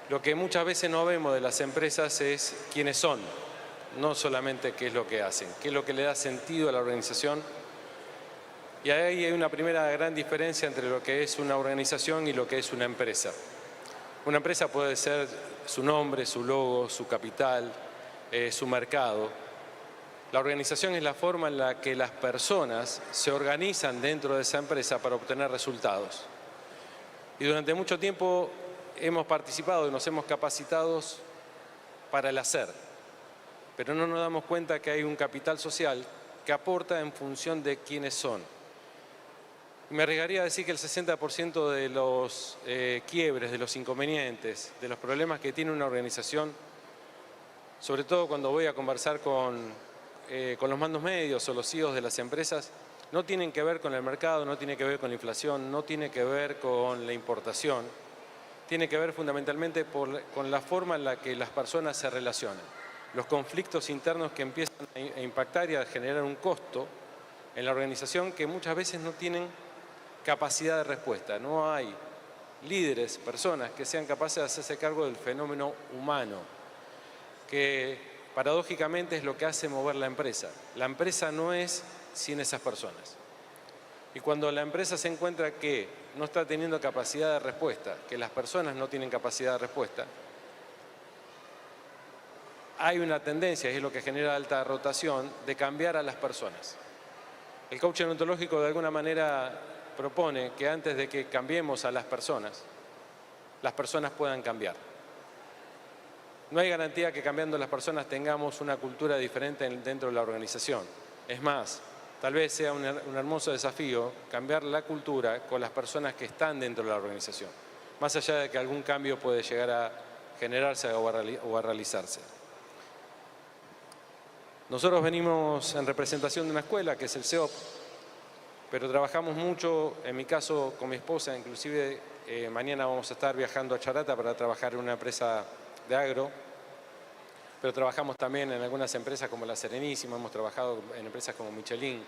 Lo que muchas veces no vemos de las empresas es quiénes son, no solamente qué es lo que hacen, qué es lo que le da sentido a la organización. Y ahí hay una primera gran diferencia entre lo que es una organización y lo que es una empresa. Una empresa puede ser su nombre, su logo, su capital, su mercado. La organización es la forma en la que las personas se organizan dentro de esa empresa para obtener resultados. Y durante mucho tiempo hemos participado y nos hemos capacitado para el hacer, pero no nos damos cuenta que hay un capital social que aporta en función de quiénes son. Me arriesgaría a decir que el 60% de los quiebres, de los inconvenientes, de los problemas que tiene una organización, sobre todo cuando voy a conversar con los mandos medios o los CEOs de las empresas, no tienen que ver con el mercado, no tiene que ver con la inflación, no tiene que ver con la importación, tiene que ver fundamentalmente con la forma en la que las personas se relacionan. Los conflictos internos que empiezan a impactar y a generar un costo en la organización que muchas veces no tienen capacidad de respuesta. No hay líderes, personas que sean capaces de hacerse cargo del fenómeno humano, que paradójicamente es lo que hace mover la empresa. La empresa no es sin esas personas. Y cuando la empresa se encuentra que no está teniendo capacidad de respuesta, que las personas no tienen capacidad de respuesta, hay una tendencia, y es lo que genera alta rotación, de cambiar a las personas. El coaching ontológico de alguna manera propone que antes de que cambiemos a las personas puedan cambiar. No hay garantía que cambiando las personas tengamos una cultura diferente dentro de la organización. Es más, tal vez sea un hermoso desafío cambiar la cultura con las personas que están dentro de la organización, más allá de que algún cambio puede llegar a generarse o a realizarse. Nosotros venimos en representación de una escuela que es el CEOP, pero trabajamos mucho, en mi caso con mi esposa, inclusive mañana vamos a estar viajando a Charata para trabajar en una empresa de agro, pero trabajamos también en algunas empresas como La Serenísima, hemos trabajado en empresas como Michelin,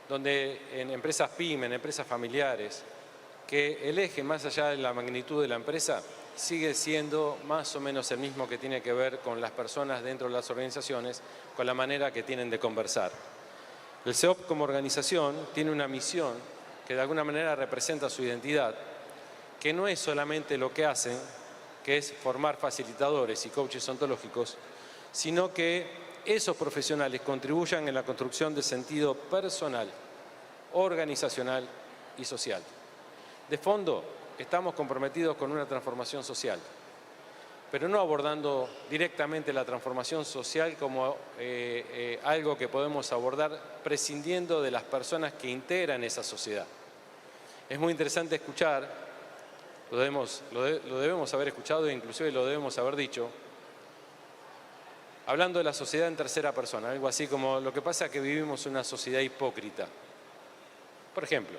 donde en empresas PYME, en empresas familiares, que el eje más allá de la magnitud de la empresa sigue siendo más o menos el mismo que tiene que ver con las personas dentro de las organizaciones, con la manera que tienen de conversar. El CEOP como organización tiene una misión que de alguna manera representa su identidad, que no es solamente lo que hacen, que es formar facilitadores y coaches ontológicos, sino que esos profesionales contribuyan en la construcción de sentido personal, organizacional y social. De fondo, estamos comprometidos con una transformación social, pero no abordando directamente la transformación social como algo que podemos abordar prescindiendo de las personas que integran esa sociedad. Es muy interesante escuchar, lo debemos haber escuchado e inclusive lo debemos haber dicho, hablando de la sociedad en tercera persona, algo así como lo que pasa es que vivimos una sociedad hipócrita. Por ejemplo,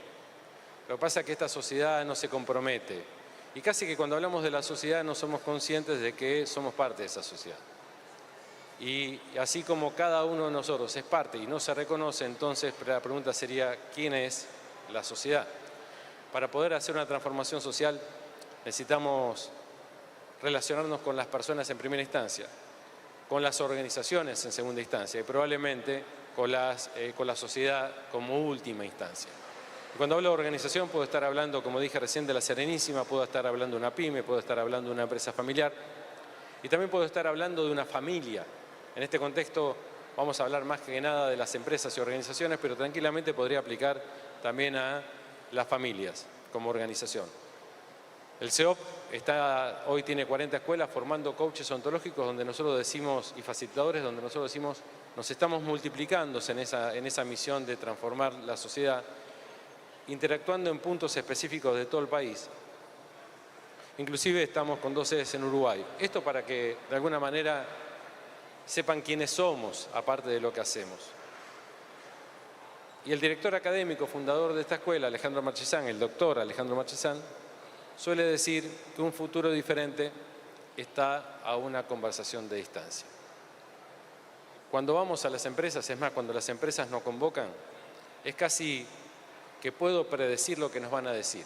lo que pasa es que esta sociedad no se compromete. Y casi que cuando hablamos de la sociedad no somos conscientes de que somos parte de esa sociedad. Y así como cada uno de nosotros es parte y no se reconoce, entonces la pregunta sería, ¿quién es la sociedad? Para poder hacer una transformación social necesitamos relacionarnos con las personas en primera instancia, con las organizaciones en segunda instancia y probablemente con la sociedad como última instancia. Cuando hablo de organización puedo estar hablando, como dije recién, de La Serenísima, puedo estar hablando de una pyme, puedo estar hablando de una empresa familiar y también puedo estar hablando de una familia. En este contexto vamos a hablar más que nada de las empresas y organizaciones, pero tranquilamente podría aplicar también a las familias como organización. El CEOP hoy tiene 40 escuelas formando coaches ontológicos donde nosotros decimos, y facilitadores, donde nosotros decimos, nos estamos multiplicando en esa misión de transformar la sociedad, interactuando en puntos específicos de todo el país. Inclusive estamos con 2 sedes en Uruguay. Esto para que de alguna manera sepan quiénes somos, aparte de lo que hacemos. Y el director académico, fundador de esta escuela, Alejandro Marchesán, el doctor Alejandro Marchesán, suele decir que un futuro diferente está a una conversación de distancia. Cuando vamos a las empresas, es más, cuando las empresas nos convocan, es casi que puedo predecir lo que nos van a decir.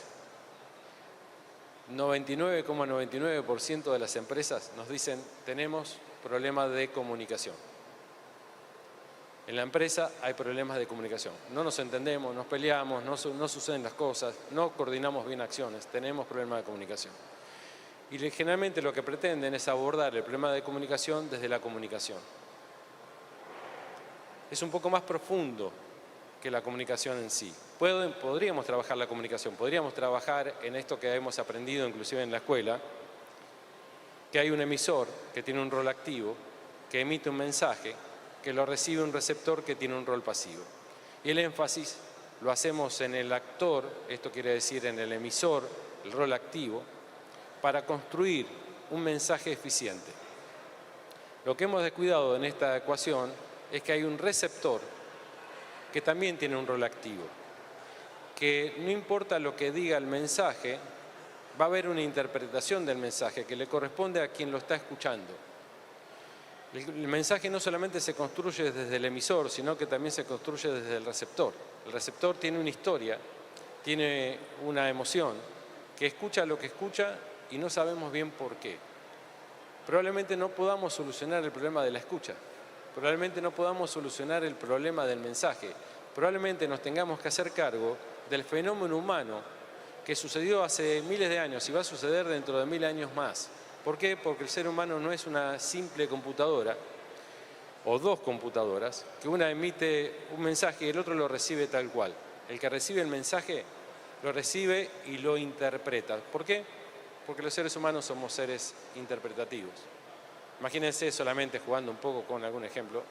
99,99% de las empresas nos dicen tenemos problemas de comunicación. En la empresa hay problemas de comunicación. No nos entendemos, nos peleamos, no suceden las cosas, no coordinamos bien acciones, tenemos problemas de comunicación. Y generalmente lo que pretenden es abordar el problema de comunicación desde la comunicación. Es un poco más profundo que la comunicación en sí. Podríamos trabajar la comunicación, podríamos trabajar en esto que hemos aprendido inclusive en la escuela, que hay un emisor que tiene un rol activo, que emite un mensaje, que lo recibe un receptor que tiene un rol pasivo. Y el énfasis lo hacemos en el actor, esto quiere decir en el emisor, el rol activo, para construir un mensaje eficiente. Lo que hemos descuidado en esta ecuación es que hay un receptor que también tiene un rol activo, que no importa lo que diga el mensaje, va a haber una interpretación del mensaje que le corresponde a quien lo está escuchando. El mensaje no solamente se construye desde el emisor, sino que también se construye desde el receptor. El receptor tiene una historia, tiene una emoción, que escucha lo que escucha y no sabemos bien por qué. Probablemente no podamos solucionar el problema de la escucha. Probablemente no podamos solucionar el problema del mensaje. Probablemente nos tengamos que hacer cargo del fenómeno humano que sucedió hace miles de años y va a suceder dentro de 1000 años más. ¿Por qué? Porque el ser humano no es una simple computadora o dos computadoras, que una emite un mensaje y el otro lo recibe tal cual. El que recibe el mensaje lo recibe y lo interpreta. ¿Por qué? Porque los seres humanos somos seres interpretativos. Imagínense, solamente jugando un poco con algún ejemplo,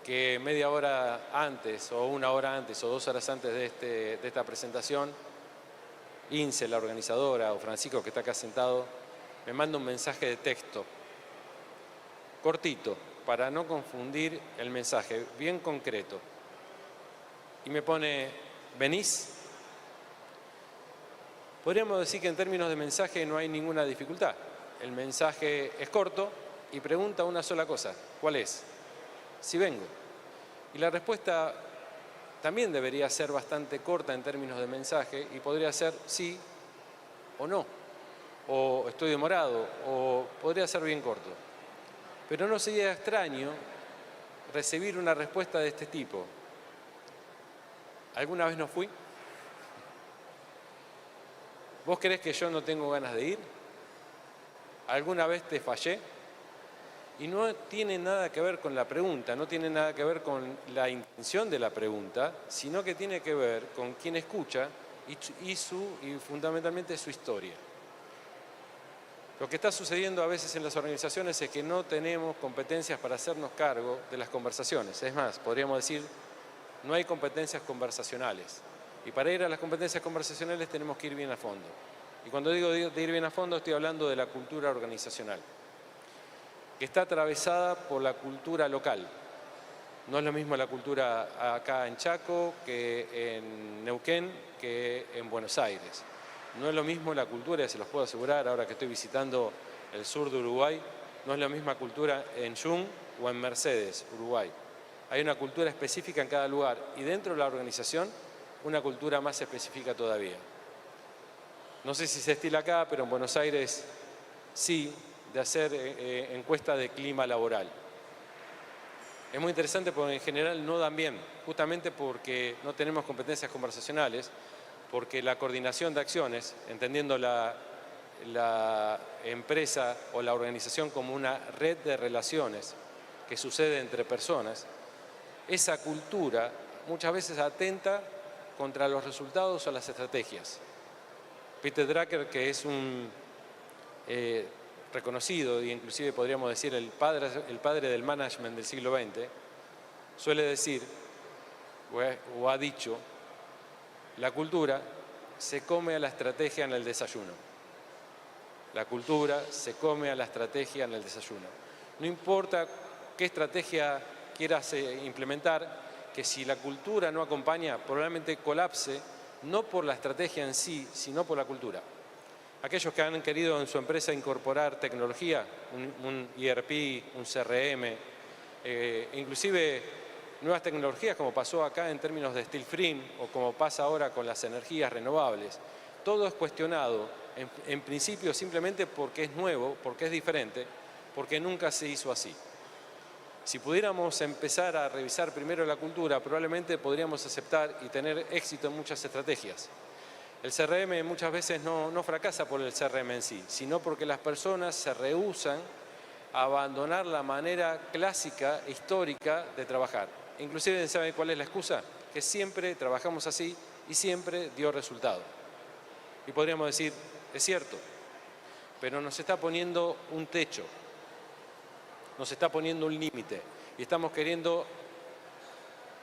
que media hora antes o una hora antes o 2 horas antes de esta presentación, Ince, la organizadora, o Francisco, que está acá sentado, me manda un mensaje de texto, cortito, para no confundir el mensaje, bien concreto. Y me pone, ¿venís? Podríamos decir que en términos de mensaje no hay ninguna dificultad. El mensaje es corto y pregunta una sola cosa. ¿Cuál es? Si vengo. Y la respuesta también debería ser bastante corta en términos de mensaje y podría ser sí o no, o estoy demorado, o podría ser bien corto. Pero no sería extraño recibir una respuesta de este tipo. ¿Alguna vez no fui? ¿Vos creés que yo no tengo ganas de ir? ¿Alguna vez te fallé? Y no tiene nada que ver con la pregunta, no tiene nada que ver con la intención de la pregunta, sino que tiene que ver con quien escucha y fundamentalmente su historia. Lo que está sucediendo a veces en las organizaciones es que no tenemos competencias para hacernos cargo de las conversaciones. Es más, podríamos decir, no hay competencias conversacionales. Y para ir a las competencias conversacionales tenemos que ir bien a fondo. Y cuando digo de ir bien a fondo, estoy hablando de la cultura organizacional, que está atravesada por la cultura local. No es lo mismo la cultura acá en Chaco que en Neuquén, que en Buenos Aires. No es lo mismo la cultura, y se los puedo asegurar ahora que estoy visitando el sur de Uruguay, no es la misma cultura en Yung o en Mercedes, Uruguay. Hay una cultura específica en cada lugar y dentro de la organización una cultura más específica todavía. No sé si se estila acá, pero en Buenos Aires sí, de hacer encuestas de clima laboral. Es muy interesante porque en general no dan bien, justamente porque no tenemos competencias conversacionales, porque la coordinación de acciones, entendiendo la empresa o la organización como una red de relaciones que sucede entre personas, esa cultura muchas veces atenta contra los resultados o las estrategias. Peter Drucker, que es un reconocido e inclusive podríamos decir el padre del management del siglo XX, suele decir o ha dicho: la cultura se come a la estrategia en el desayuno. La cultura se come a la estrategia en el desayuno. No importa qué estrategia quieras implementar, que si la cultura no acompaña, probablemente colapse, no por la estrategia en sí, sino por la cultura. Aquellos que han querido en su empresa incorporar tecnología, un ERP, un CRM, inclusive nuevas tecnologías como pasó acá en términos de steel frame o como pasa ahora con las energías renovables, todo es cuestionado, en principio simplemente porque es nuevo, porque es diferente, porque nunca se hizo así. Si pudiéramos empezar a revisar primero la cultura, probablemente podríamos aceptar y tener éxito en muchas estrategias. El CRM muchas veces no fracasa por el CRM en sí, sino porque las personas se rehúsan a abandonar la manera clásica, histórica de trabajar. Inclusive, ¿saben cuál es la excusa? Que siempre trabajamos así y siempre dio resultado. Y podríamos decir, es cierto, pero nos está poniendo un techo, nos está poniendo un límite y estamos queriendo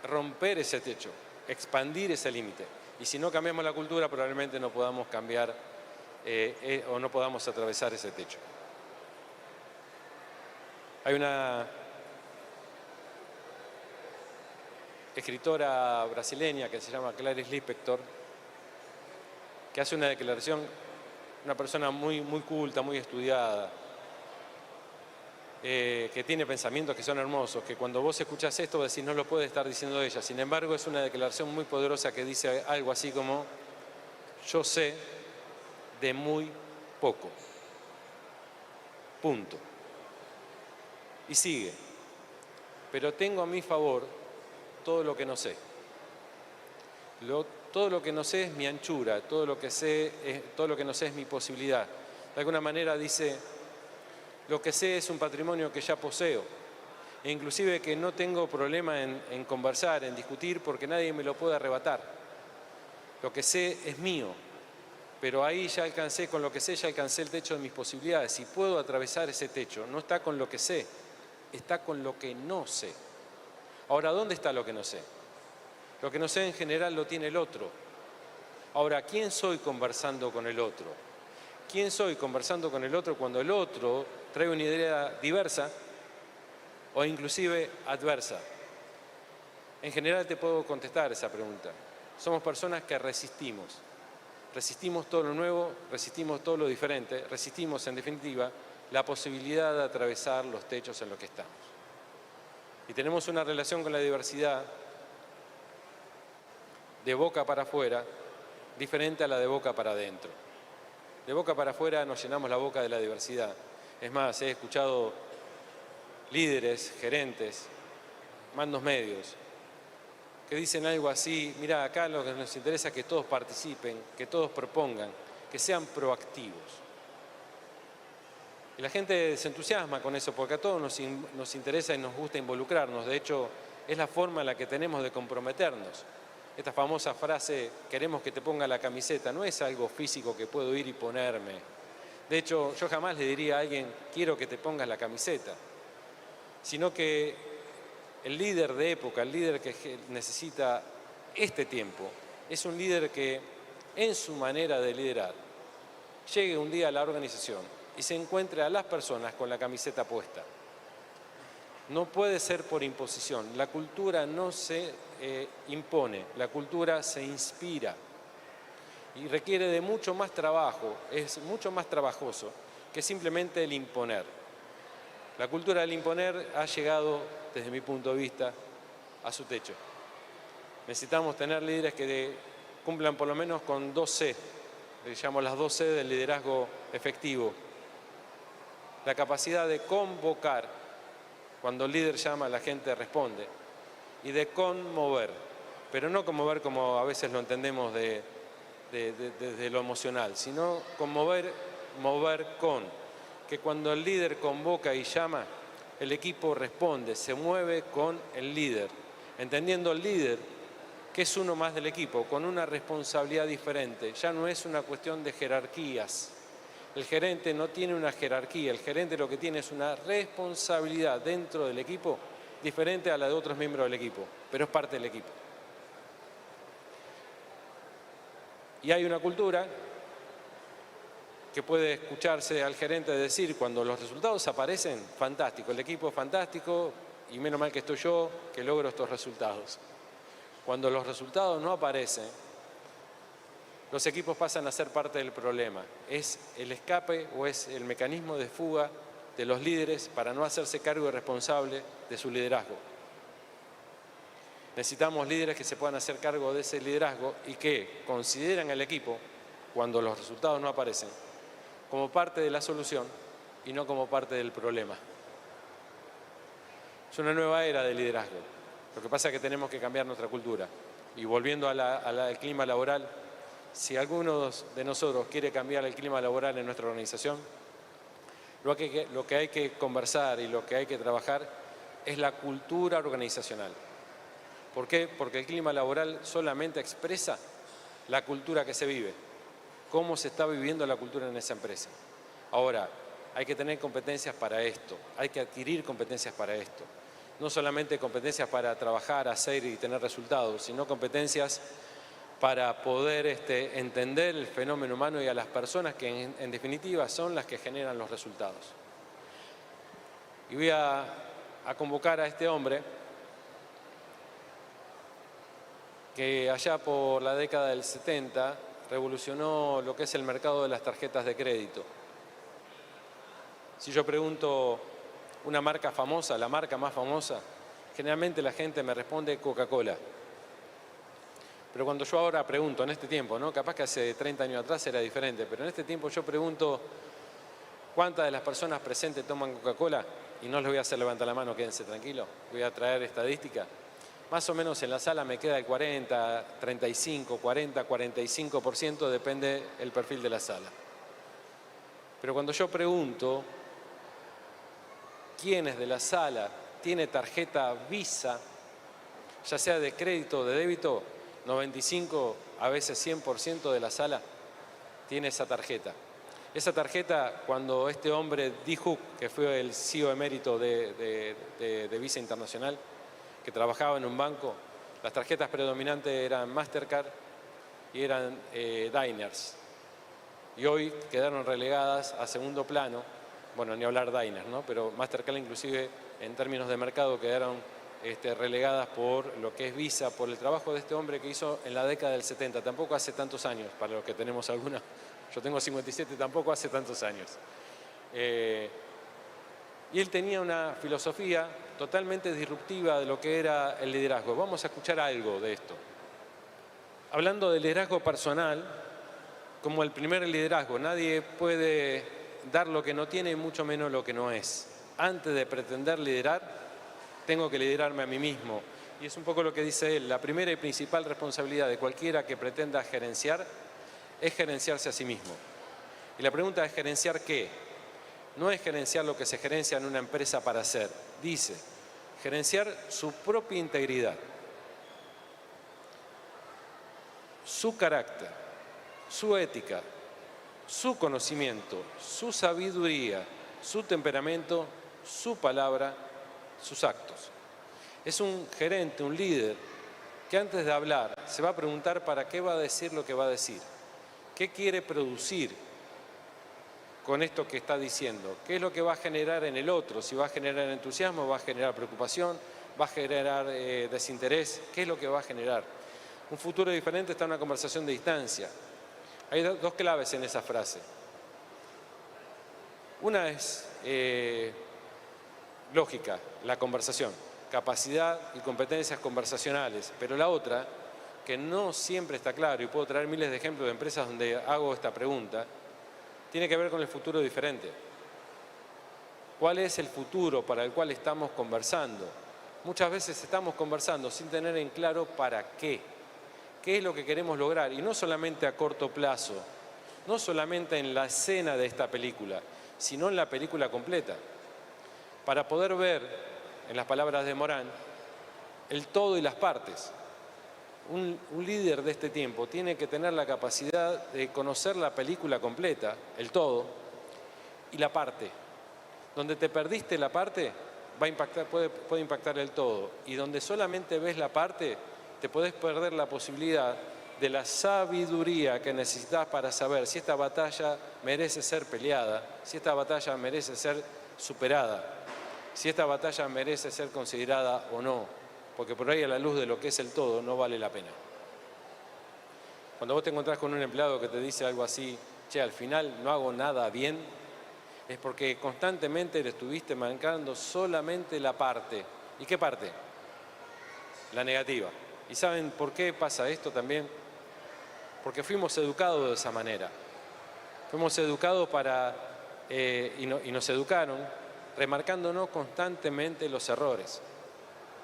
romper ese techo, expandir ese límite. Y si no cambiamos la cultura, probablemente no podamos cambiar o no podamos atravesar ese techo. Hay una escritora brasileña que se llama Clarice Lispector, que hace una declaración, una persona muy culta, muy estudiada, que tiene pensamientos que son hermosos, que cuando vos escuchás esto vos decís, no lo puede estar diciendo ella. Sin embargo, es una declaración muy poderosa que dice algo así como, yo sé de muy poco. Punto. Y sigue, pero tengo a mi favor todo lo que no sé. Todo lo que no sé es mi anchura, todo lo que no sé es mi posibilidad. De alguna manera dice, lo que sé es un patrimonio que ya poseo, e inclusive que no tengo problema en conversar, en discutir, porque nadie me lo puede arrebatar. Lo que sé es mío, pero ahí ya alcancé, con lo que sé ya alcancé el techo de mis posibilidades. Y puedo atravesar ese techo, no está con lo que sé, está con lo que no sé. Ahora, ¿dónde está lo que no sé? Lo que no sé en general lo tiene el otro. Ahora, ¿quién soy conversando con el otro? ¿Quién soy conversando con el otro cuando el otro trae una idea diversa o inclusive adversa? En general te puedo contestar esa pregunta. Somos personas que resistimos. Resistimos todo lo nuevo, resistimos todo lo diferente, resistimos en definitiva la posibilidad de atravesar los techos en los que estamos. Y tenemos una relación con la diversidad de boca para afuera diferente a la de boca para adentro. De boca para afuera nos llenamos la boca de la diversidad. Es más, he escuchado líderes, gerentes, mandos medios, que dicen algo así, mira, acá lo que nos interesa es que todos participen, que todos propongan, que sean proactivos. Y la gente se entusiasma con eso, porque a todos nos interesa y nos gusta involucrarnos. De hecho, es la forma en la que tenemos de comprometernos. Esta famosa frase, queremos que te ponga la camiseta, no es algo físico que puedo ir y ponerme. De hecho, yo jamás le diría a alguien, quiero que te pongas la camiseta, sino que el líder de época, el líder que necesita este tiempo, es un líder que en su manera de liderar llegue un día a la organización y se encuentre a las personas con la camiseta puesta. No puede ser por imposición. La cultura no se impone, la cultura se inspira y requiere de mucho más trabajo, es mucho más trabajoso que simplemente el imponer. La cultura del imponer ha llegado, desde mi punto de vista, a su techo. Necesitamos tener líderes que cumplan por lo menos con 2C, le llamo las 2C del liderazgo efectivo. La capacidad de convocar, cuando el líder llama, la gente responde, y de conmover, pero no conmover como a veces lo entendemos desde lo emocional, sino conmover, mover con, que cuando el líder convoca y llama, el equipo responde, se mueve con el líder, entendiendo el líder que es uno más del equipo, con una responsabilidad diferente. Ya no es una cuestión de jerarquías. El gerente no tiene una jerarquía, el gerente lo que tiene es una responsabilidad dentro del equipo diferente a la de otros miembros del equipo, pero es parte del equipo. Y hay una cultura que puede escucharse al gerente decir, cuando los resultados aparecen, fantástico, el equipo es fantástico y menos mal que estoy yo que logro estos resultados. Cuando los resultados no aparecen, los equipos pasan a ser parte del problema. Es el escape o es el mecanismo de fuga de los líderes para no hacerse cargo y responsable de su liderazgo. Necesitamos líderes que se puedan hacer cargo de ese liderazgo y que consideran al equipo cuando los resultados no aparecen, como parte de la solución y no como parte del problema. Es una nueva era de liderazgo. Lo que pasa es que tenemos que cambiar nuestra cultura. Y volviendo al clima laboral, si alguno de nosotros quiere cambiar el clima laboral en nuestra organización, lo que hay que conversar y lo que hay que trabajar es la cultura organizacional. ¿Por qué? Porque el clima laboral solamente expresa la cultura que se vive, cómo se está viviendo la cultura en esa empresa. Ahora, hay que tener competencias para esto, hay que adquirir competencias para esto. No solamente competencias para trabajar, hacer y tener resultados, sino competencias para poder entender el fenómeno humano y a las personas que en definitiva son las que generan los resultados. Y voy a convocar a este hombre que allá por la década del 70 revolucionó lo que es el mercado de las tarjetas de crédito. Si yo pregunto una marca famosa, la marca más famosa, generalmente la gente me responde Coca-Cola. Pero cuando yo ahora pregunto, en este tiempo, ¿no? Capaz que hace 30 años atrás era diferente, pero en este tiempo yo pregunto cuántas de las personas presentes toman Coca-Cola, y no les voy a hacer levantar la mano, quédense tranquilos, voy a traer estadística. Más o menos en la sala me queda el 40, 35, 40, 45%, depende el perfil de la sala. Pero cuando yo pregunto quiénes de la sala tiene tarjeta Visa, ya sea de crédito o de débito, 95, a veces 100% de la sala tiene esa tarjeta. Esa tarjeta, cuando este hombre, Dee Hook, que fue el CEO emérito de Visa Internacional, que trabajaba en un banco, las tarjetas predominantes eran Mastercard y eran Diners. Y hoy quedaron relegadas a segundo plano, bueno, ni hablar Diners, ¿no? Pero Mastercard inclusive en términos de mercado quedaron relegadas por lo que es Visa, por el trabajo de este hombre que hizo en la década del 70, tampoco hace tantos años, para los que tenemos alguna, yo tengo 57, tampoco hace tantos años. Y él tenía una filosofía totalmente disruptiva de lo que era el liderazgo. Vamos a escuchar algo de esto. Hablando de liderazgo personal, como el primer liderazgo, nadie puede dar lo que no tiene y mucho menos lo que no es. Antes de pretender liderar, tengo que liderarme a mí mismo. Y es un poco lo que dice él. La primera y principal responsabilidad de cualquiera que pretenda gerenciar es gerenciarse a sí mismo. Y la pregunta es, ¿gerenciar qué? No es gerenciar lo que se gerencia en una empresa para hacer. Dice, gerenciar su propia integridad, su carácter, su ética, su conocimiento, su sabiduría, su temperamento, su palabra, sus actos. Es un gerente, un líder, que antes de hablar se va a preguntar para qué va a decir lo que va a decir. ¿Qué quiere producir con esto que está diciendo? ¿Qué es lo que va a generar en el otro? Si va a generar entusiasmo, va a generar preocupación, va a generar desinterés. ¿Qué es lo que va a generar? Un futuro diferente está en una conversación de distancia. Hay dos claves en esa frase. Una es lógica, la conversación, capacidad y competencias conversacionales, pero la otra, que no siempre está claro, y puedo traer miles de ejemplos de empresas donde hago esta pregunta, tiene que ver con el futuro diferente. ¿Cuál es el futuro para el cual estamos conversando? Muchas veces estamos conversando sin tener en claro para qué. ¿Qué es lo que queremos lograr? Y no solamente a corto plazo, no solamente en la escena de esta película, sino en la película completa. Para poder ver, en las palabras de Morán, el todo y las partes. Un líder de este tiempo tiene que tener la capacidad de conocer la película completa, el todo, y la parte. Donde te perdiste la parte, va a impactar, puede impactar el todo. Y donde solamente ves la parte, te podés perder la posibilidad de la sabiduría que necesitas para saber si esta batalla merece ser peleada, si esta batalla merece ser superada, si esta batalla merece ser considerada o no, porque por ahí a la luz de lo que es el todo no vale la pena. Cuando vos te encontrás con un empleado que te dice algo así, che, al final no hago nada bien, es porque constantemente le estuviste marcando solamente la parte. ¿Y qué parte? La negativa. ¿Y saben por qué pasa esto también? porque fuimos educados de esa manera. Fuimos educados y nos educaron remarcándonos constantemente los errores.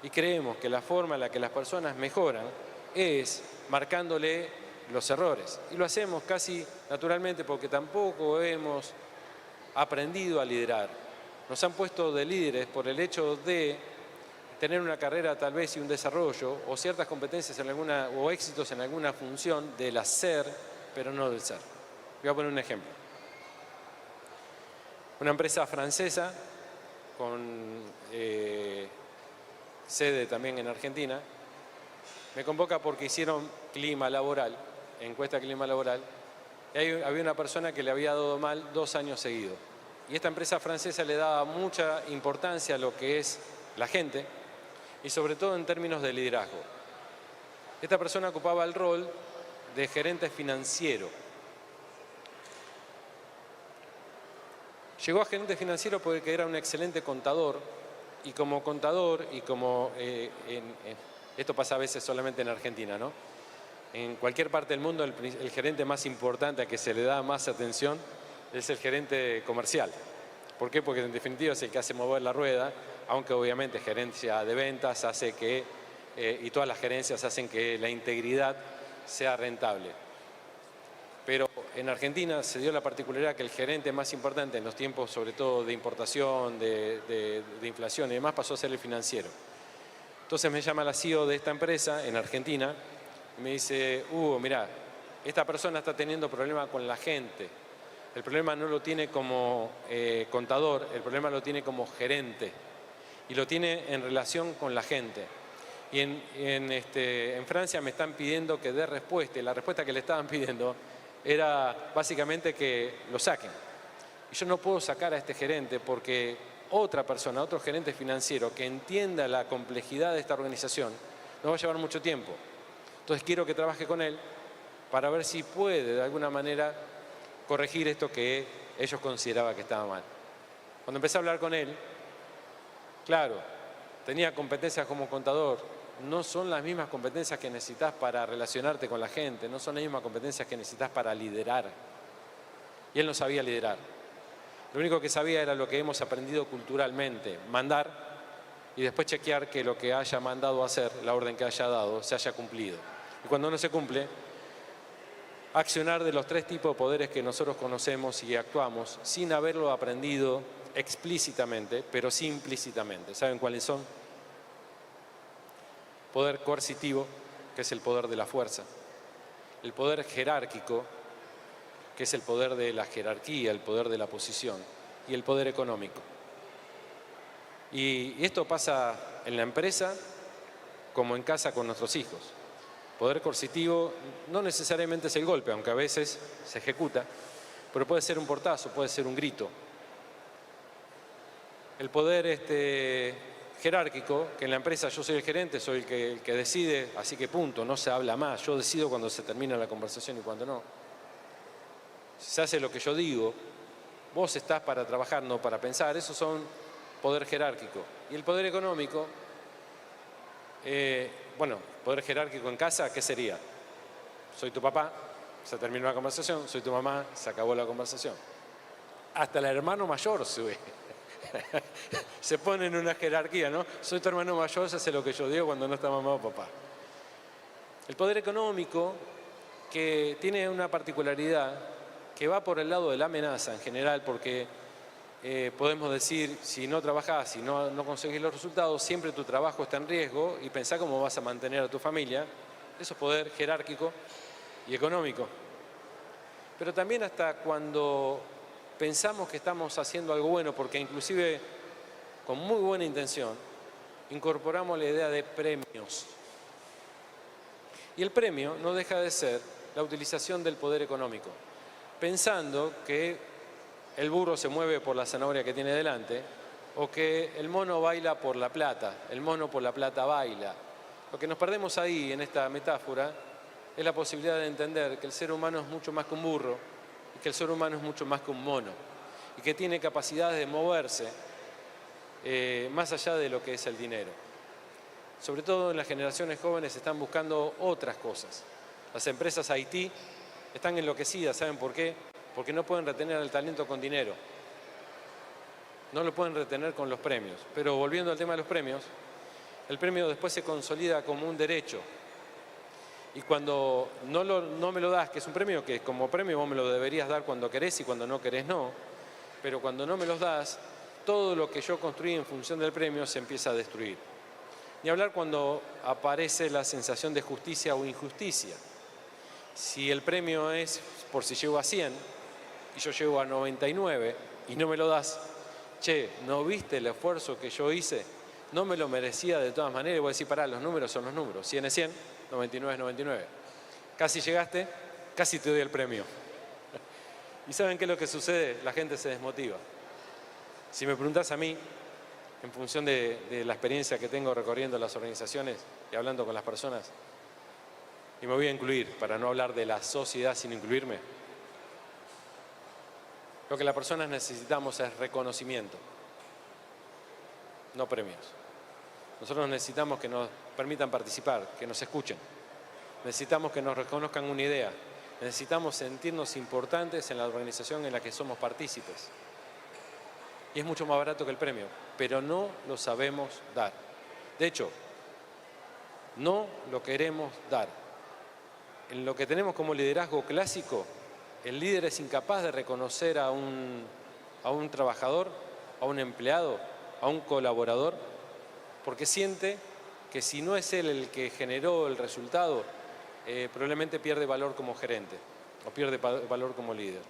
Y creemos que la forma en la que las personas mejoran es marcándole los errores. Y lo hacemos casi naturalmente porque tampoco hemos aprendido a liderar. Nos han puesto de líderes por el hecho de tener una carrera tal vez y un desarrollo o ciertas competencias o éxitos en alguna función del hacer, pero no del ser. Voy a poner un ejemplo. Una empresa francesa con sede también en Argentina me convoca porque hicieron encuesta de clima laboral, y había una persona que le había dado mal 2 años seguidos. Y esta empresa francesa le daba mucha importancia a lo que es la gente, y sobre todo en términos de liderazgo. Esta persona ocupaba el rol de gerente financiero. Llegó a gerente financiero porque era un excelente contador, y como contador, esto pasa a veces solamente en Argentina, ¿no? En cualquier parte del mundo el gerente más importante a que se le da más atención es el gerente comercial. ¿Por qué? Porque en definitiva es el que hace mover la rueda, aunque obviamente gerencia de ventas hace que, y todas las gerencias hacen que la integridad sea rentable. Pero en Argentina se dio la particularidad que el gerente más importante en los tiempos, sobre todo de importación, de inflación y demás, pasó a ser el financiero. Entonces me llama la CEO de esta empresa en Argentina y me dice: Hugo, mirá, esta persona está teniendo problemas con la gente. El problema no lo tiene como contador, el problema lo tiene como gerente. Y lo tiene en relación con la gente. Y en Francia me están pidiendo que dé respuesta, y la respuesta que le estaban pidiendo era básicamente que lo saquen. Y yo no puedo sacar a este gerente porque otra persona, otro gerente financiero que entienda la complejidad de esta organización, nos va a llevar mucho tiempo. Entonces quiero que trabaje con él para ver si puede de alguna manera corregir esto que ellos consideraban que estaba mal. Cuando empecé a hablar con él, claro, tenía competencias como contador, no son las mismas competencias que necesitas para relacionarte con la gente, no son las mismas competencias que necesitas para liderar. Y él no sabía liderar. Lo único que sabía era lo que hemos aprendido culturalmente: mandar y después chequear que lo que haya mandado a hacer, la orden que haya dado, se haya cumplido. Y cuando no se cumple, accionar de los 3 tipos de poderes que nosotros conocemos y actuamos sin haberlo aprendido explícitamente, pero sí implícitamente. ¿Saben cuáles son? Poder coercitivo, que es el poder de la fuerza. El poder jerárquico, que es el poder de la jerarquía, el poder de la posición. Y el poder económico. Y esto pasa en la empresa como en casa con nuestros hijos. Poder coercitivo no necesariamente es el golpe, aunque a veces se ejecuta, pero puede ser un portazo, puede ser un grito. El poder jerárquico, que en la empresa yo soy el gerente, soy el que decide, así que punto, no se habla más. Yo decido cuando se termina la conversación y cuando no. Si se hace lo que yo digo, vos estás para trabajar, no para pensar. Esos son poder jerárquico. Y el poder económico, poder jerárquico en casa, ¿qué sería? Soy tu papá, se terminó la conversación. Soy tu mamá, se acabó la conversación. Hasta el hermano mayor sube. Se pone en una jerarquía, ¿no? Soy tu hermano mayor, se hace lo que yo digo cuando no está mamá o papá. El poder económico, que tiene una particularidad que va por el lado de la amenaza en general, porque podemos decir, si no trabajás, si no conseguís los resultados, siempre tu trabajo está en riesgo y pensá cómo vas a mantener a tu familia. Eso es poder jerárquico y económico. Pero también hasta cuando pensamos que estamos haciendo algo bueno, porque inclusive con muy buena intención incorporamos la idea de premios. Y el premio no deja de ser la utilización del poder económico, pensando que el burro se mueve por la zanahoria que tiene delante, o que el mono baila por la plata, el mono por la plata baila. Lo que nos perdemos ahí en esta metáfora es la posibilidad de entender que el ser humano es mucho más que un burro, y que el ser humano es mucho más que un mono, y que tiene capacidades de moverse más allá de lo que es el dinero. Sobre todo en las generaciones jóvenes están buscando otras cosas. Las empresas IT están enloquecidas, ¿saben por qué? Porque no pueden retener al talento con dinero. No lo pueden retener con los premios. Pero volviendo al tema de los premios, el premio después se consolida como un derecho. Y cuando no me lo das, que es un premio que como premio vos me lo deberías dar cuando querés y cuando no querés no, pero cuando no me los das, todo lo que yo construí en función del premio se empieza a destruir. Ni hablar cuando aparece la sensación de justicia o injusticia. Si el premio es por si llego a 100 y yo llego a 99 y no me lo das, che, ¿no viste el esfuerzo que yo hice? No me lo merecía de todas maneras. Y voy a decir, pará, los números son los números. 100 es 100, 99 es 99. Casi llegaste, casi te doy el premio. ¿Y saben qué es lo que sucede? La gente se desmotiva. Si me preguntás a mí, en función de la experiencia que tengo recorriendo las organizaciones y hablando con las personas, y me voy a incluir, para no hablar de la sociedad sin incluirme, lo que las personas necesitamos es reconocimiento, no premios. Nosotros necesitamos que nos permitan participar, que nos escuchen. Necesitamos que nos reconozcan una idea. Necesitamos sentirnos importantes en la organización en la que somos partícipes. Y es mucho más barato que el premio, pero no lo sabemos dar. De hecho, no lo queremos dar. En lo que tenemos como liderazgo clásico, el líder es incapaz de reconocer a un trabajador, a un empleado, a un colaborador, porque siente que si no es él el que generó el resultado, probablemente pierde valor como gerente o pierde valor como líder.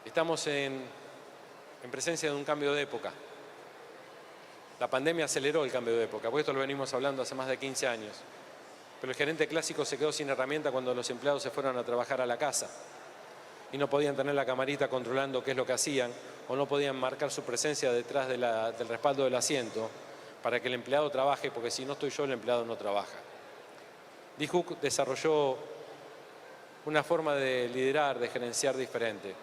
Estamos en presencia de un cambio de época. La pandemia aceleró el cambio de época, porque esto lo venimos hablando hace más de 15 años. Pero el gerente clásico se quedó sin herramienta cuando los empleados se fueron a trabajar a la casa y no podían tener la camarita controlando qué es lo que hacían o no podían marcar su presencia detrás del respaldo del asiento para que el empleado trabaje, porque si no estoy yo, el empleado no trabaja. Dee Hook desarrolló una forma de liderar, de gerenciar diferente.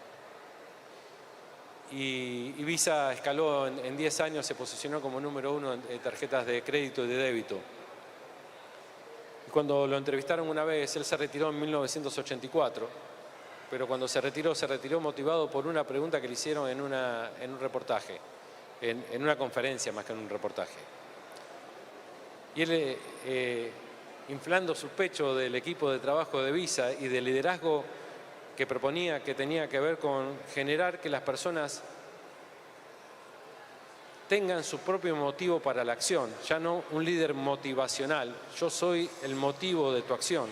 Y Visa escaló en 10 años, se posicionó como número 1 en tarjetas de crédito y de débito. Y cuando lo entrevistaron una vez, él se retiró en 1984, pero cuando se retiró motivado por una pregunta que le hicieron en un reportaje, en una conferencia más que en un reportaje. Y él, inflando su pecho del equipo de trabajo de Visa y del liderazgo que proponía, que tenía que ver con generar que las personas tengan su propio motivo para la acción, ya no un líder motivacional, yo soy el motivo de tu acción,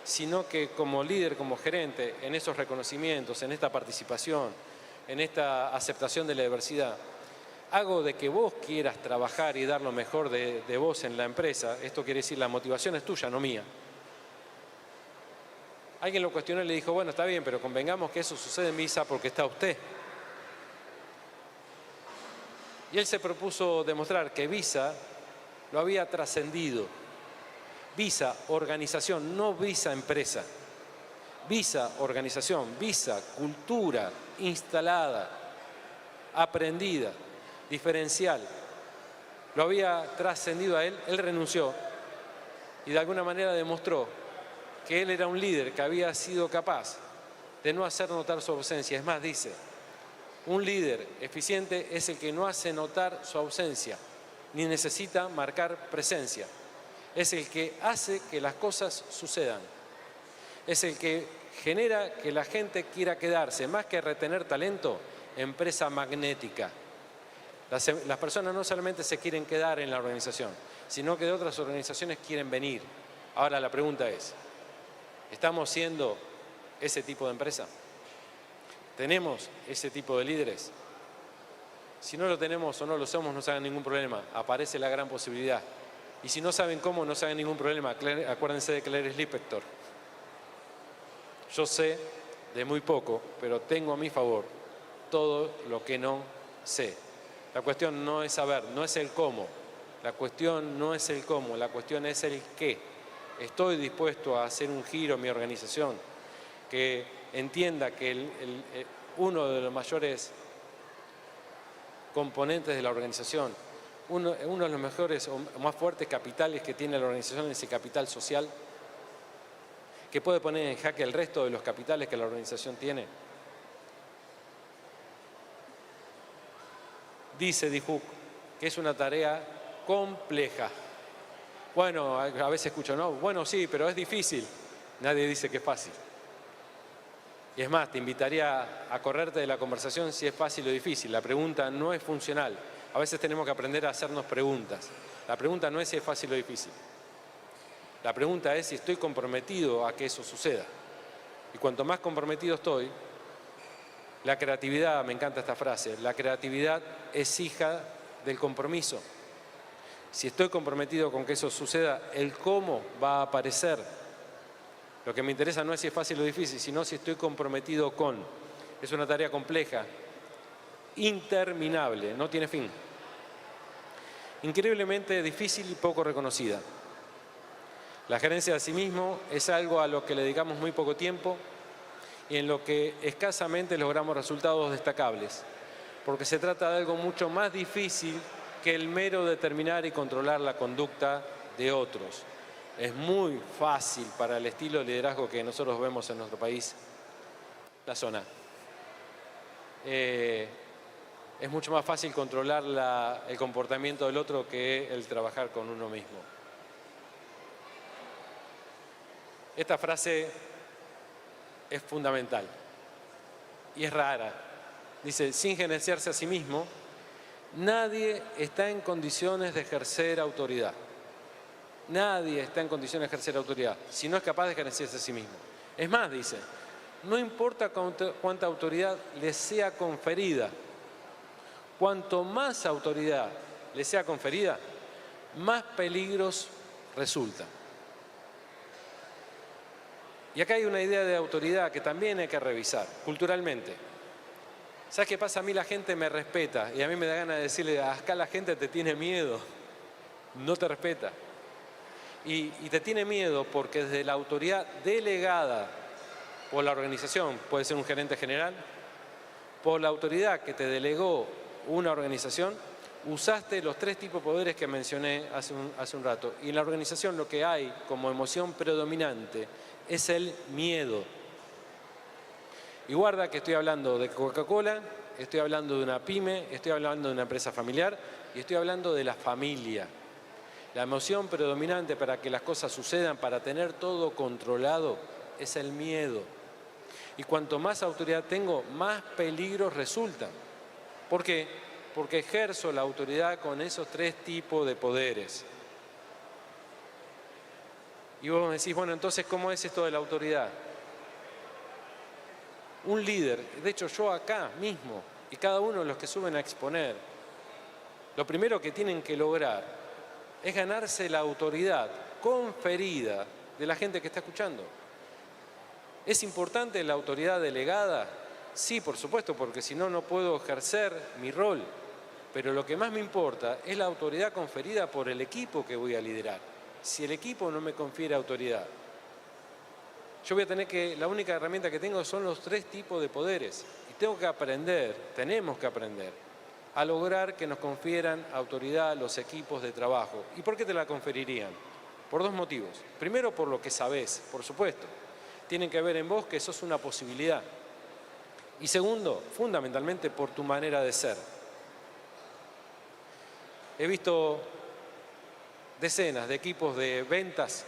sino que como líder, como gerente, en esos reconocimientos, en esta participación, en esta aceptación de la diversidad, hago de que vos quieras trabajar y dar lo mejor de vos en la empresa. Esto quiere decir, la motivación es tuya, no mía. Alguien lo cuestionó y le dijo, bueno, está bien, pero convengamos que eso sucede en Visa porque está usted. Y él se propuso demostrar que Visa lo había trascendido. Visa, organización, no Visa, empresa. Visa, organización, Visa, cultura instalada, aprendida, diferencial. Lo había trascendido a él, él renunció y de alguna manera demostró que él era un líder que había sido capaz de no hacer notar su ausencia. Es más, dice, un líder eficiente es el que no hace notar su ausencia, ni necesita marcar presencia. Es el que hace que las cosas sucedan. Es el que genera que la gente quiera quedarse, más que retener talento, empresa magnética. Las personas no solamente se quieren quedar en la organización, sino que de otras organizaciones quieren venir. Ahora la pregunta es, ¿estamos siendo ese tipo de empresa? ¿Tenemos ese tipo de líderes? Si no lo tenemos o no lo somos, no se hagan ningún problema. Aparece la gran posibilidad. Y si no saben cómo, no se hagan ningún problema. Acuérdense de Clarice Lispector. Yo sé de muy poco, pero tengo a mi favor todo lo que no sé. La cuestión no es saber, no es el cómo. La cuestión no es el cómo, la cuestión es el qué. Estoy dispuesto a hacer un giro en mi organización que entienda que uno de los mayores componentes de la organización, uno de los mejores o más fuertes capitales que tiene la organización es el capital social, que puede poner en jaque el resto de los capitales que la organización tiene. Dice Die Hook que es una tarea compleja. Bueno, a veces escucho, no, bueno, sí, pero es difícil. Nadie dice que es fácil. Y es más, te invitaría a correrte de la conversación si es fácil o difícil. La pregunta no es funcional. A veces tenemos que aprender a hacernos preguntas. La pregunta no es si es fácil o difícil. La pregunta es si estoy comprometido a que eso suceda. Y cuanto más comprometido estoy, la creatividad, me encanta esta frase, la creatividad es hija del compromiso. Si estoy comprometido con que eso suceda, el cómo va a aparecer. Lo que me interesa no es si es fácil o difícil, sino si estoy comprometido con. Es una tarea compleja, interminable, no tiene fin. Increíblemente difícil y poco reconocida. La gerencia de sí mismo es algo a lo que le dedicamos muy poco tiempo y en lo que escasamente logramos resultados destacables, porque se trata de algo mucho más difícil que el mero determinar y controlar la conducta de otros. Es muy fácil para el estilo de liderazgo que nosotros vemos en nuestro país, la zona. Es mucho más fácil controlar el comportamiento del otro que el trabajar con uno mismo. Esta frase es fundamental y es rara. Dice, sin gerenciarse a sí mismo, nadie está en condiciones de ejercer autoridad. Nadie está en condiciones de ejercer autoridad si no es capaz de gerenciarse a sí mismo. Es más, dice, no importa cuánta autoridad le sea conferida, cuanto más autoridad le sea conferida, más peligros resultan. Y acá hay una idea de autoridad que también hay que revisar, culturalmente. ¿Sabes qué pasa? A mí la gente me respeta y a mí me da ganas de decirle, acá la gente te tiene miedo, no te respeta. Y te tiene miedo porque desde la autoridad delegada por la organización, puede ser un gerente general, por la autoridad que te delegó una organización, usaste los 3 tipos de poderes que mencioné hace un rato. Y en la organización lo que hay como emoción predominante es el miedo. Y guarda que estoy hablando de Coca-Cola, estoy hablando de una pyme, estoy hablando de una empresa familiar y estoy hablando de la familia. La emoción predominante para que las cosas sucedan, para tener todo controlado, es el miedo. Y cuanto más autoridad tengo, más peligros resultan. ¿Por qué? Porque ejerzo la autoridad con esos 3 tipos de poderes. Y vos me decís, bueno, entonces, ¿cómo es esto de la autoridad? Un líder, de hecho yo acá mismo, y cada uno de los que suben a exponer, lo primero que tienen que lograr es ganarse la autoridad conferida de la gente que está escuchando. ¿Es importante la autoridad delegada? Sí, por supuesto, porque si no, no puedo ejercer mi rol. Pero lo que más me importa es la autoridad conferida por el equipo que voy a liderar. Si el equipo no me confiere autoridad, yo voy a tener la única herramienta que tengo son los 3 tipos de poderes. Y tengo que aprender, tenemos que aprender, a lograr que nos confieran autoridad los equipos de trabajo. ¿Y por qué te la conferirían? Por 2 motivos. Primero, por lo que sabés, por supuesto. Tienen que ver en vos que sos una posibilidad. Y segundo, fundamentalmente, por tu manera de ser. He visto decenas de equipos de ventas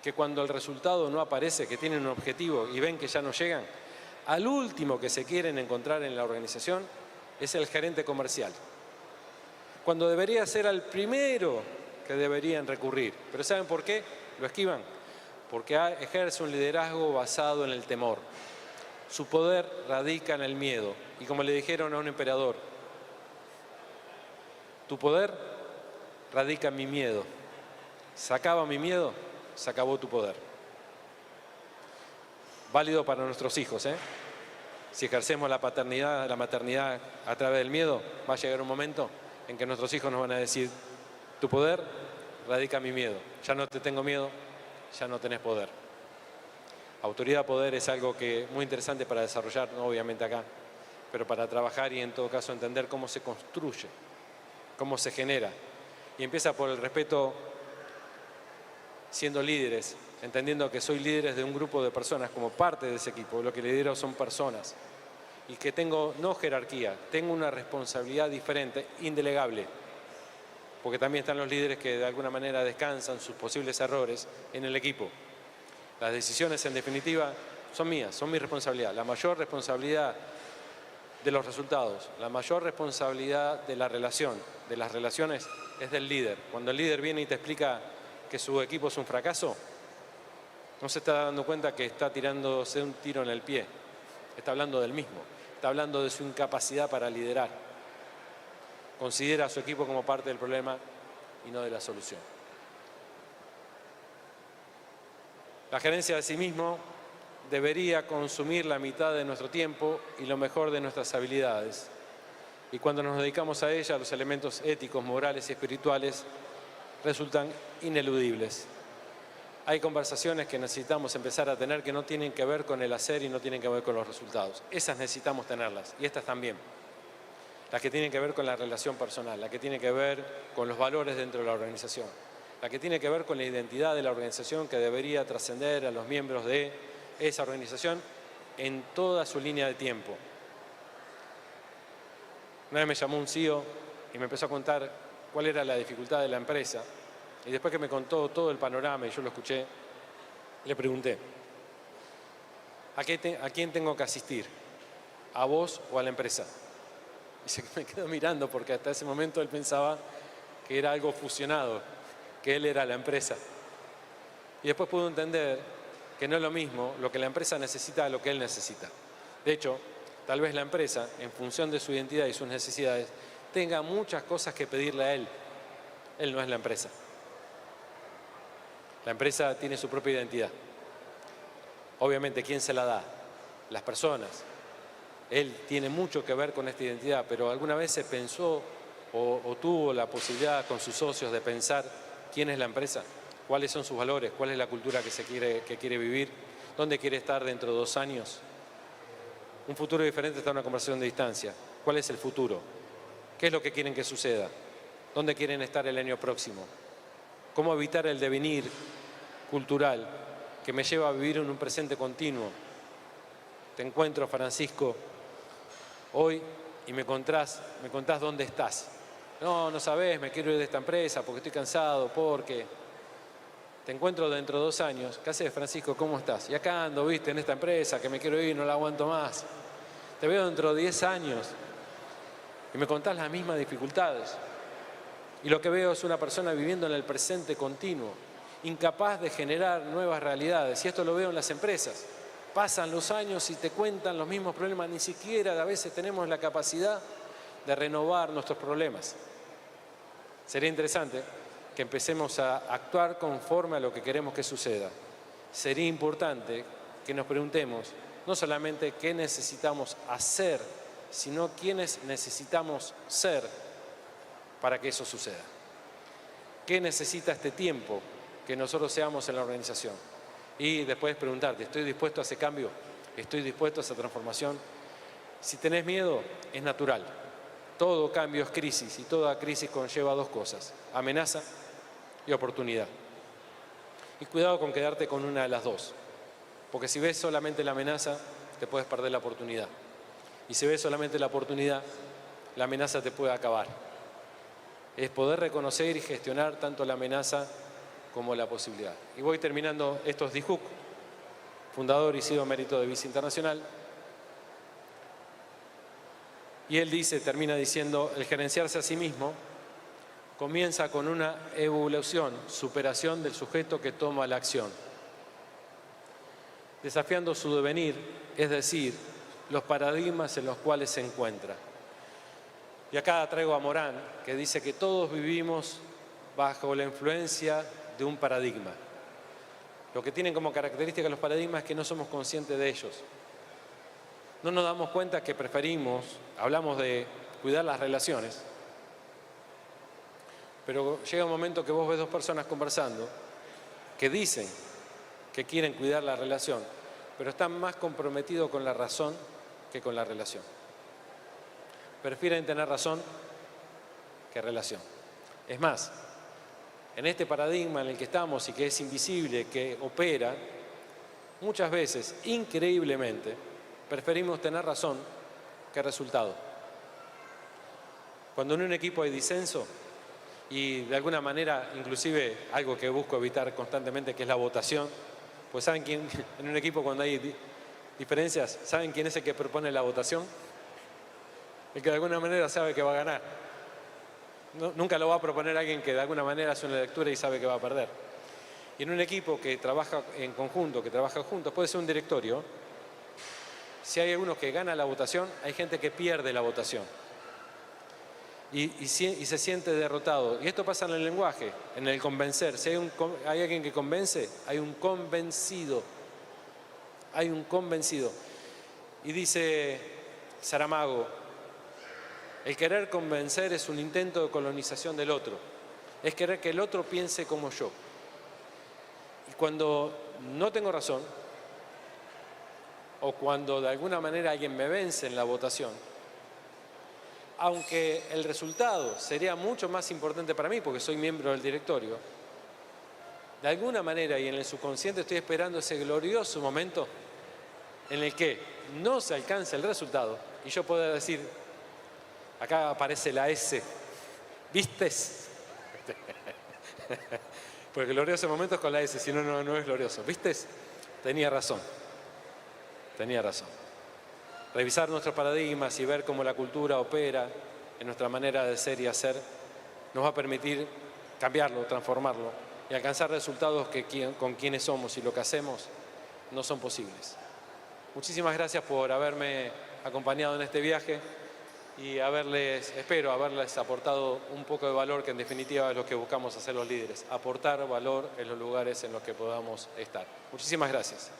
que cuando el resultado no aparece, que tienen un objetivo y ven que ya no llegan, al último que se quieren encontrar en la organización es el gerente comercial. Cuando debería ser al primero que deberían recurrir. ¿Pero saben por qué? Lo esquivan. Porque ejerce un liderazgo basado en el temor. Su poder radica en el miedo. Y como le dijeron a un emperador, tu poder radica en mi miedo. Se acaba mi miedo, se acabó tu poder. Válido para nuestros hijos, ¿eh? Si ejercemos la paternidad, la maternidad a través del miedo, va a llegar un momento en que nuestros hijos nos van a decir, tu poder radica en mi miedo. Ya no te tengo miedo, ya no tenés poder. Autoridad, poder es algo que muy interesante para desarrollar, no obviamente acá, pero para trabajar y en todo caso entender cómo se construye, cómo se genera. Y empieza por el respeto siendo líderes, entendiendo que soy líder de un grupo de personas como parte de ese equipo. Lo que lidero son personas y que tengo no jerarquía, tengo una responsabilidad diferente, indelegable, porque también están los líderes que de alguna manera descansan sus posibles errores en el equipo. Las decisiones, en definitiva, son mías, son mi responsabilidad. La mayor responsabilidad de los resultados, la mayor responsabilidad de la relación, de las relaciones, es del líder. Cuando el líder viene y te explica que su equipo es un fracaso, no se está dando cuenta que está tirándose un tiro en el pie. Está hablando del mismo, está hablando de su incapacidad para liderar. Considera a su equipo como parte del problema y no de la solución. La gerencia de sí mismo debería consumir la mitad de nuestro tiempo y lo mejor de nuestras habilidades. Y cuando nos dedicamos a ella, los elementos éticos, morales y espirituales resultan ineludibles. Hay conversaciones que necesitamos empezar a tener que no tienen que ver con el hacer y no tienen que ver con los resultados. Esas necesitamos tenerlas, y estas también. Las que tienen que ver con la relación personal, la que tiene que ver con los valores dentro de la organización, la que tiene que ver con la identidad de la organización que debería trascender a los miembros de esa organización en toda su línea de tiempo. Una vez me llamó un CEO y me empezó a contar cuál era la dificultad de la empresa. Y después que me contó todo el panorama y yo lo escuché, le pregunté, ¿a quién tengo que asistir? ¿A vos o a la empresa? Y se me quedó mirando porque hasta ese momento él pensaba que era algo fusionado, que él era la empresa. Y después pudo entender que no es lo mismo lo que la empresa necesita a lo que él necesita. De hecho, tal vez la empresa, en función de su identidad y sus necesidades, tenga muchas cosas que pedirle a él. Él no es la empresa. La empresa tiene su propia identidad. Obviamente, ¿quién se la da? Las personas. Él tiene mucho que ver con esta identidad, pero alguna vez se pensó o tuvo la posibilidad con sus socios de pensar quién es la empresa, cuáles son sus valores, cuál es la cultura que quiere vivir, dónde quiere estar dentro de 2 años. Un futuro diferente está en una conversación de distancia. ¿Cuál es el futuro? ¿Qué es lo que quieren que suceda? ¿Dónde quieren estar el año próximo? ¿Cómo evitar el devenir cultural que me lleva a vivir en un presente continuo? Te encuentro, Francisco, hoy y me contás dónde estás. No sabés, me quiero ir de esta empresa porque estoy cansado, porque... Te encuentro dentro de 2 años. ¿Qué haces, Francisco? ¿Cómo estás? Y acá ando, viste, en esta empresa, que me quiero ir, no la aguanto más. Te veo dentro de 10 años y me contás las mismas dificultades. Y lo que veo es una persona viviendo en el presente continuo, incapaz de generar nuevas realidades. Y esto lo veo en las empresas. Pasan los años y te cuentan los mismos problemas. Ni siquiera a veces tenemos la capacidad de renovar nuestros problemas. Sería interesante que empecemos a actuar conforme a lo que queremos que suceda. Sería importante que nos preguntemos no solamente qué necesitamos hacer, sino quiénes necesitamos ser para que eso suceda. ¿Qué necesita este tiempo que nosotros seamos en la organización? Y después preguntarte, ¿estoy dispuesto a ese cambio? ¿Estoy dispuesto a esa transformación? Si tenés miedo, es natural. Todo cambio es crisis y toda crisis conlleva 2 cosas, amenaza y oportunidad. Y cuidado con quedarte con una de las 2, porque si ves solamente la amenaza, te puedes perder la oportunidad. Y si ves solamente la oportunidad, la amenaza te puede acabar. Es poder reconocer y gestionar tanto la amenaza como la posibilidad. Y voy terminando. Esto es D-Hook, fundador y CEO emérito de Visa Internacional. Y él termina diciendo, el gerenciarse a sí mismo comienza con una evolución, superación del sujeto que toma la acción, desafiando su devenir, es decir, los paradigmas en los cuales se encuentra. Y acá traigo a Morán, que dice que todos vivimos bajo la influencia de un paradigma. Lo que tienen como característica los paradigmas es que no somos conscientes de ellos. No nos damos cuenta que hablamos de cuidar las relaciones, pero llega un momento que vos ves 2 personas conversando que dicen que quieren cuidar la relación, pero están más comprometidos con la razón que con la relación. Prefieren tener razón que relación. Es más, en este paradigma en el que estamos y que es invisible, que opera, muchas veces, increíblemente, preferimos tener razón que resultado. Cuando en un equipo hay disenso, y de alguna manera, inclusive algo que busco evitar constantemente, que es la votación, pues ¿saben quién? En un equipo cuando hay diferencias, ¿saben quién es el que propone la votación? El que de alguna manera sabe que va a ganar. Nunca lo va a proponer alguien que de alguna manera hace una lectura y sabe que va a perder. Y en un equipo que trabaja en conjunto, que trabaja juntos, puede ser un directorio. Si hay algunos que ganan la votación, hay gente que pierde la votación. Y se siente derrotado. Y esto pasa en el lenguaje, en el convencer. Si hay alguien que convence, hay un convencido. Hay un convencido. Y dice Saramago, el querer convencer es un intento de colonización del otro. Es querer que el otro piense como yo. Y cuando no tengo razón, o cuando de alguna manera alguien me vence en la votación, aunque el resultado sería mucho más importante para mí, porque soy miembro del directorio, de alguna manera y en el subconsciente estoy esperando ese glorioso momento en el que no se alcance el resultado y yo pueda decir, acá aparece la S, ¿vistes? Porque el glorioso momento es con la S, si no, no es glorioso. ¿Vistes? Tenía razón. Tenía razón. Revisar nuestros paradigmas y ver cómo la cultura opera en nuestra manera de ser y hacer nos va a permitir cambiarlo, transformarlo y alcanzar resultados que con quienes somos y lo que hacemos no son posibles. Muchísimas gracias por haberme acompañado en este viaje y espero haberles aportado un poco de valor, que en definitiva es lo que buscamos hacer los líderes, aportar valor en los lugares en los que podamos estar. Muchísimas gracias.